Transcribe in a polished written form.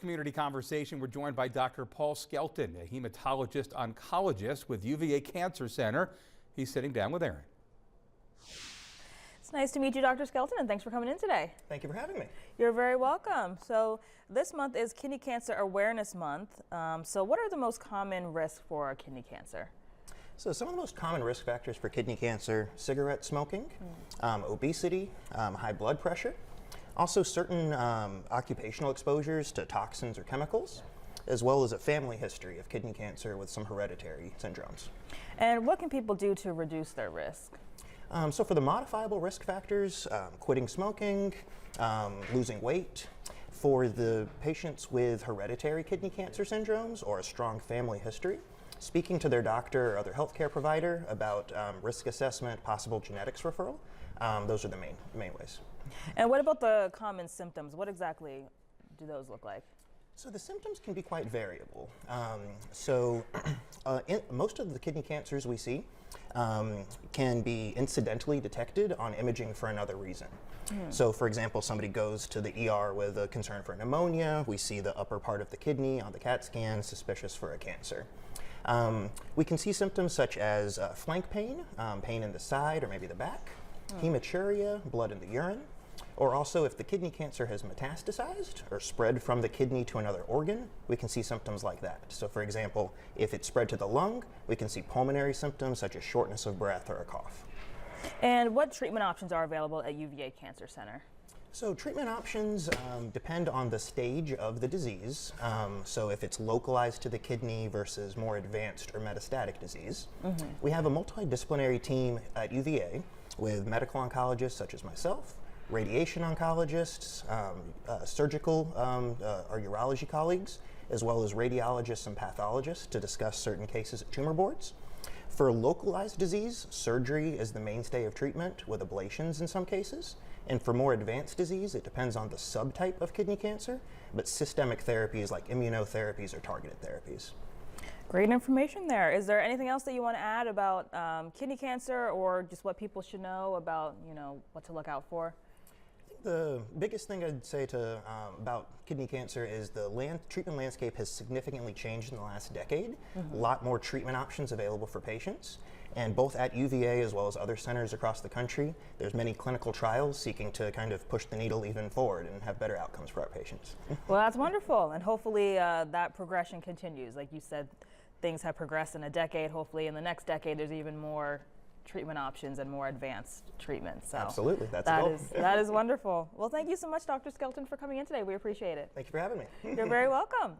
Community Conversation, we're joined by Dr. Paul Skelton, a hematologist oncologist with UVA Cancer Center. He's sitting down with Aaron. It's nice to meet you, Dr. Skelton, and thanks for coming in today. Thank you for having me. You're very welcome. So this month is Kidney Cancer Awareness Month. So what are the most common risks for kidney cancer? So some of the most common risk factors for kidney cancer: cigarette smoking, obesity, high blood pressure, also certain occupational exposures to toxins or chemicals, as well as a family history of kidney cancer with some hereditary syndromes. And what can people do to reduce their risk? So for the modifiable risk factors, quitting smoking, losing weight. For the patients with hereditary kidney cancer syndromes or a strong family history, speaking to their doctor or other healthcare provider about risk assessment, possible genetics referral. Those are the main ways. And what about the common symptoms? What exactly do those look like? So the symptoms can be quite variable. Most of the kidney cancers we see can be incidentally detected on imaging for another reason. So for example, somebody goes to the ER with a concern for pneumonia. We see the upper part of the kidney on the CAT scan, suspicious for a cancer. We can see symptoms such as flank pain, pain in the side or maybe the back, hematuria, blood in the urine, or also if the kidney cancer has metastasized or spread from the kidney to another organ, we can see symptoms like that. So for example, if it spread to the lung, we can see pulmonary symptoms such as shortness of breath or a cough. And what treatment options are available at UVA Cancer Center? So treatment options depend on the stage of the disease. So if it's localized to the kidney versus more advanced or metastatic disease. We have a multidisciplinary team at UVA with medical oncologists such as myself, radiation oncologists, surgical or urology colleagues, as well as radiologists and pathologists to discuss certain cases at tumor boards. For localized disease, surgery is the mainstay of treatment with ablations in some cases. And for more advanced disease, it depends on the subtype of kidney cancer, but systemic therapies like immunotherapies or targeted therapies. Great information there. Is there anything else that you want to add about kidney cancer, or just what people should know about, what to look out for? The biggest thing I'd say about kidney cancer is the treatment landscape has significantly changed in the last decade. A lot more treatment options available for patients. And both at UVA as well as other centers across the country, there's many clinical trials seeking to kind of push the needle even forward and have better outcomes for our patients. Well, that's wonderful. And hopefully that progression continues. Like you said, things have progressed in a decade. Hopefully in the next decade, there's even more treatment options and more advanced treatments. So absolutely, that's the goal. That is wonderful. Well, thank you so much, Dr. Skelton, for coming in today. We appreciate it. Thank you for having me. You're very welcome.